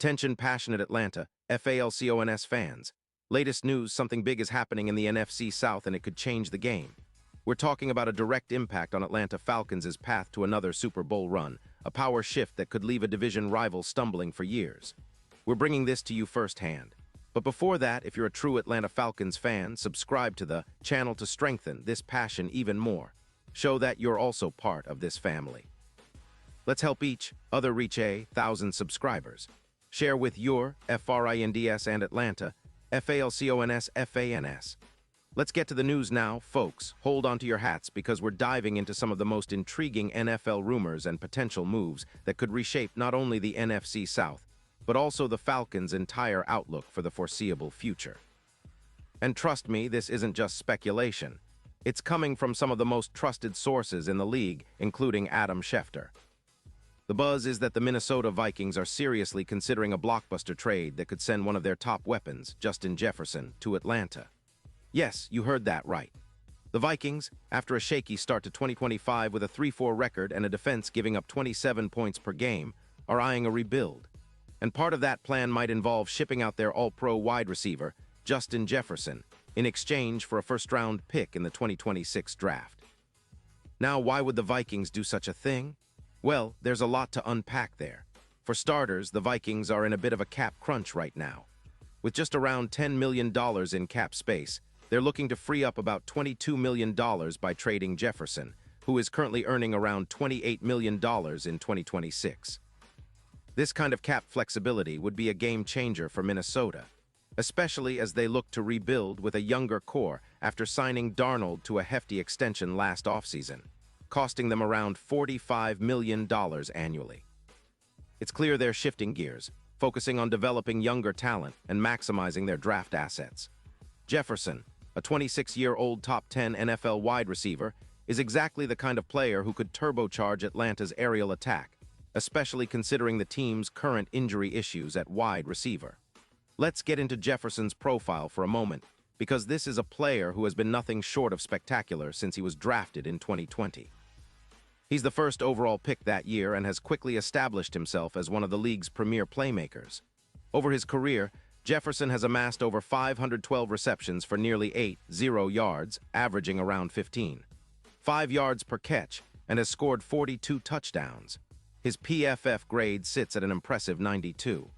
Attention passionate Atlanta, Falcons fans. Latest news, something big is happening in the NFC South and it could change the game. We're talking about a direct impact on Atlanta Falcons' path to another Super Bowl run, a power shift that could leave a division rival stumbling for years. We're bringing this to you firsthand. But before that, if you're a true Atlanta Falcons fan, subscribe to the channel to strengthen this passion even more. Show that you're also part of this family. Let's help each other reach 1,000 subscribers. Share with your FRINDS and Atlanta, FALCONS, FANS. Let's get to the news now, folks. Hold on to your hats because we're diving into some of the most intriguing NFL rumors and potential moves that could reshape not only the NFC South, but also the Falcons' entire outlook for the foreseeable future. And trust me, this isn't just speculation. It's coming from some of the most trusted sources in the league, including Adam Schefter. The buzz is that the Minnesota Vikings are seriously considering a blockbuster trade that could send one of their top weapons, Justin Jefferson, to Atlanta. Yes, you heard that right. The Vikings, after a shaky start to 2025 with a 3-4 record and a defense giving up 27 points per game, are eyeing a rebuild. And part of that plan might involve shipping out their all-pro wide receiver, Justin Jefferson, in exchange for a first-round pick in the 2026 draft. Now, why would the Vikings do such a thing? Well, there's a lot to unpack there. For starters, the Vikings are in a bit of a cap crunch right now. With just around $10 million in cap space, they're looking to free up about $22 million by trading Jefferson, who is currently earning around $28 million in 2026. This kind of cap flexibility would be a game changer for Minnesota, especially as they look to rebuild with a younger core after signing Darnold to a hefty extension last offseason, costing them around $45 million annually. It's clear they're shifting gears, focusing on developing younger talent and maximizing their draft assets. Jefferson, a 26-year-old top 10 NFL wide receiver, is exactly the kind of player who could turbocharge Atlanta's aerial attack, especially considering the team's current injury issues at wide receiver. Let's get into Jefferson's profile for a moment, because this is a player who has been nothing short of spectacular since he was drafted in 2020. He's the first overall pick that year and has quickly established himself as one of the league's premier playmakers. Over his career, Jefferson has amassed over 512 receptions for nearly 80 yards, averaging around 5 yards per catch, and has scored 42 touchdowns. His PFF grade sits at an impressive 92.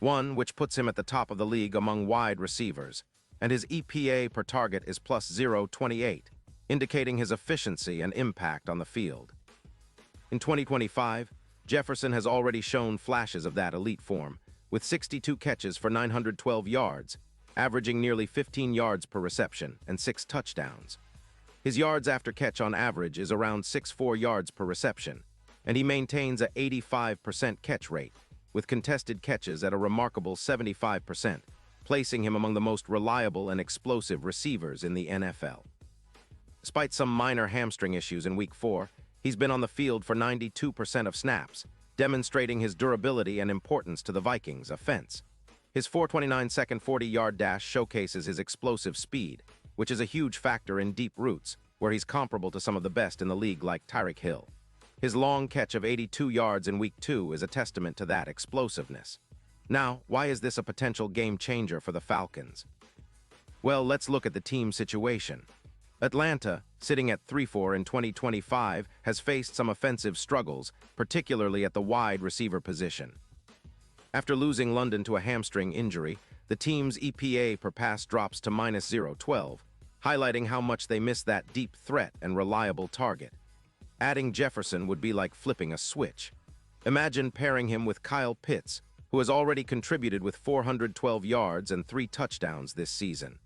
Which puts him at the top of the league among wide receivers, and his EPA per target is plus 0.28, indicating his efficiency and impact on the field. In 2025, Jefferson has already shown flashes of that elite form, with 62 catches for 912 yards, averaging nearly 15 yards per reception and 6 touchdowns. His yards after catch on average is around 6.4 yards per reception, and he maintains a 85% catch rate, with contested catches at a remarkable 75%, placing him among the most reliable and explosive receivers in the NFL. Despite some minor hamstring issues in Week 4, he's been on the field for 92% of snaps, demonstrating his durability and importance to the Vikings' offense. His 4.29-second 40-yard dash showcases his explosive speed, which is a huge factor in deep routes, where he's comparable to some of the best in the league like Tyreek Hill. His long catch of 82 yards in Week 2 is a testament to that explosiveness. Now, why is this a potential game changer for the Falcons? Well, let's look at the team situation. Atlanta, sitting at 3-4 in 2025, has faced some offensive struggles, particularly at the wide receiver position. After losing London to a hamstring injury, the team's EPA per pass drops to minus 0.12, highlighting how much they miss that deep threat and reliable target. Adding Jefferson would be like flipping a switch. Imagine pairing him with Kyle Pitts, who has already contributed with 412 yards and 3 touchdowns this season.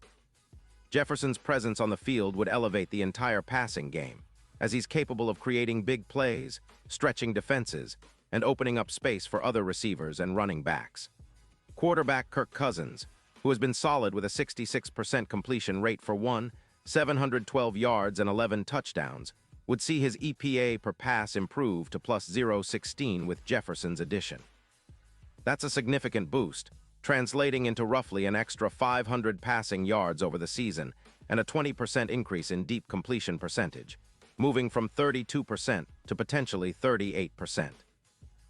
Jefferson's presence on the field would elevate the entire passing game, as he's capable of creating big plays, stretching defenses, and opening up space for other receivers and running backs. Quarterback Kirk Cousins, who has been solid with a 66% completion rate for 712 yards and 11 touchdowns, would see his EPA per pass improve to plus 0.16 with Jefferson's addition. That's a significant boost, translating into roughly an extra 500 passing yards over the season and a 20% increase in deep completion percentage, moving from 32% to potentially 38%.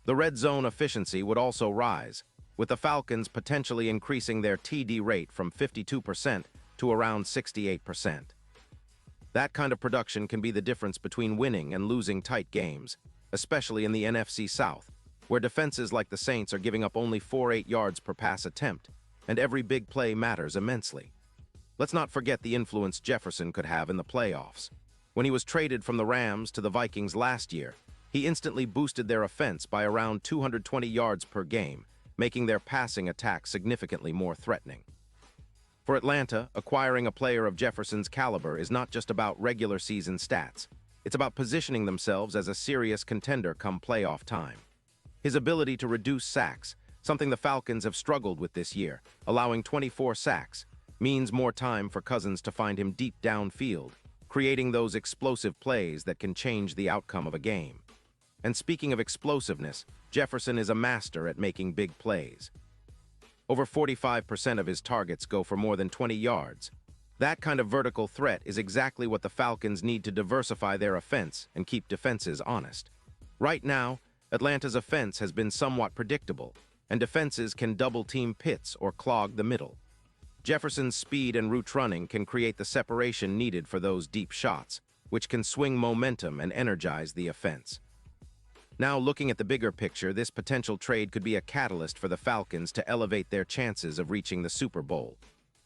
The red zone efficiency would also rise, with the Falcons potentially increasing their TD rate from 52% to around 68%. That kind of production can be the difference between winning and losing tight games, especially in the NFC South, where defenses like the Saints are giving up only 4-8 yards per pass attempt, and every big play matters immensely. Let's not forget the influence Jefferson could have in the playoffs. When he was traded from the Rams to the Vikings last year, he instantly boosted their offense by around 220 yards per game, making their passing attack significantly more threatening. For Atlanta, acquiring a player of Jefferson's caliber is not just about regular season stats. It's about positioning themselves as a serious contender come playoff time. His ability to reduce sacks, something the Falcons have struggled with this year, allowing 24 sacks, means more time for Cousins to find him deep downfield, creating those explosive plays that can change the outcome of a game. And speaking of explosiveness, Jefferson is a master at making big plays. Over 45% of his targets go for more than 20 yards. That kind of vertical threat is exactly what the Falcons need to diversify their offense and keep defenses honest. Right now, Atlanta's offense has been somewhat predictable, and defenses can double-team Pitts or clog the middle. Jefferson's speed and route running can create the separation needed for those deep shots, which can swing momentum and energize the offense. Now, looking at the bigger picture, this potential trade could be a catalyst for the Falcons to elevate their chances of reaching the Super Bowl.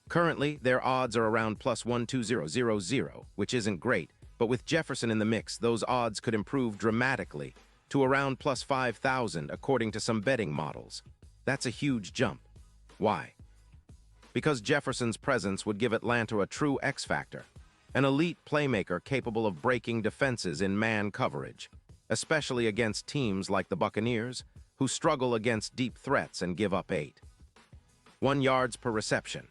Currently, their odds are around plus 120,000, which isn't great, but with Jefferson in the mix, those odds could improve dramatically to around plus 5,000 according to some betting models. That's a huge jump. Why? Because Jefferson's presence would give Atlanta a true X factor, an elite playmaker capable of breaking defenses in man coverage, especially against teams like the Buccaneers, who struggle against deep threats and give up 1 yards per reception.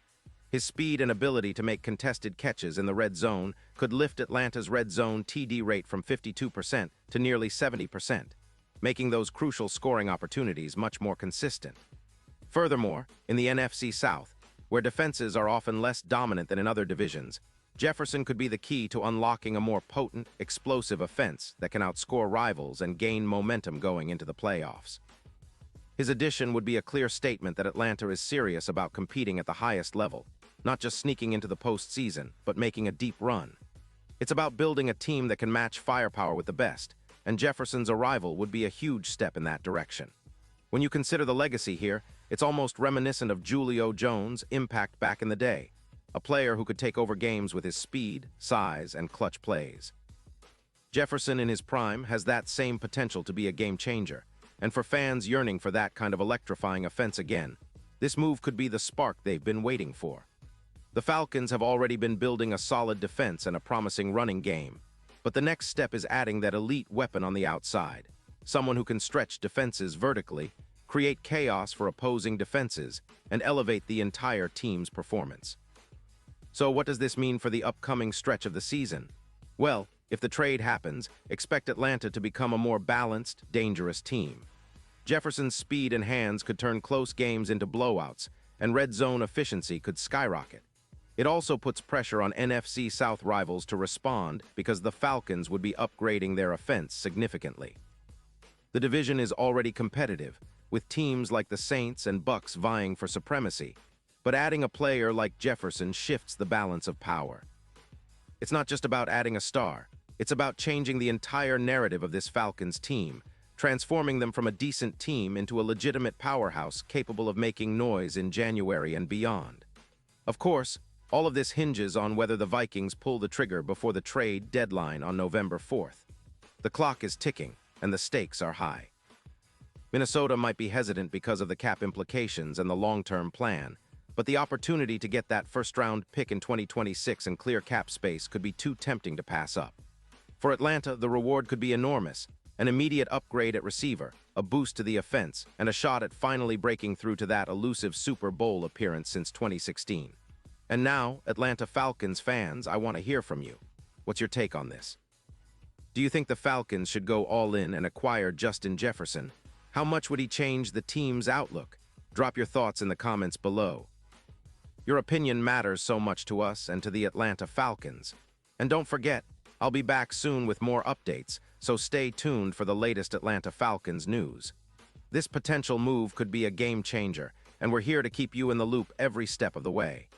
His speed and ability to make contested catches in the red zone could lift Atlanta's red zone TD rate from 52% to nearly 70%, making those crucial scoring opportunities much more consistent. Furthermore, in the NFC South, where defenses are often less dominant than in other divisions, Jefferson could be the key to unlocking a more potent, explosive offense that can outscore rivals and gain momentum going into the playoffs. His addition would be a clear statement that Atlanta is serious about competing at the highest level, not just sneaking into the postseason, but making a deep run. It's about building a team that can match firepower with the best, and Jefferson's arrival would be a huge step in that direction. When you consider the legacy here, it's almost reminiscent of Julio Jones' impact back in the day, a player who could take over games with his speed, size, and clutch plays. Jefferson in his prime has that same potential to be a game changer, and for fans yearning for that kind of electrifying offense again, this move could be the spark they've been waiting for. The Falcons have already been building a solid defense and a promising running game, but the next step is adding that elite weapon on the outside, someone who can stretch defenses vertically, create chaos for opposing defenses, and elevate the entire team's performance. So what does this mean for the upcoming stretch of the season? Well, if the trade happens, expect Atlanta to become a more balanced, dangerous team. Jefferson's speed and hands could turn close games into blowouts, and red zone efficiency could skyrocket. It also puts pressure on NFC South rivals to respond because the Falcons would be upgrading their offense significantly. The division is already competitive, with teams like the Saints and Bucs vying for supremacy, but adding a player like Jefferson shifts the balance of power. It's not just about adding a star, it's about changing the entire narrative of this Falcons team, transforming them from a decent team into a legitimate powerhouse capable of making noise in January and beyond. Of course, all of this hinges on whether the Vikings pull the trigger before the trade deadline on November 4th. The clock is ticking, and the stakes are high. Minnesota might be hesitant because of the cap implications and the long-term plan, but the opportunity to get that first-round pick in 2026 and clear cap space could be too tempting to pass up. For Atlanta, the reward could be enormous, an immediate upgrade at receiver, a boost to the offense, and a shot at finally breaking through to that elusive Super Bowl appearance since 2016. And now, Atlanta Falcons fans, I want to hear from you. What's your take on this? Do you think the Falcons should go all in and acquire Justin Jefferson? How much would he change the team's outlook? Drop your thoughts in the comments below. Your opinion matters so much to us and to the Atlanta Falcons. And don't forget, I'll be back soon with more updates, so stay tuned for the latest Atlanta Falcons news. This potential move could be a game changer, and we're here to keep you in the loop every step of the way.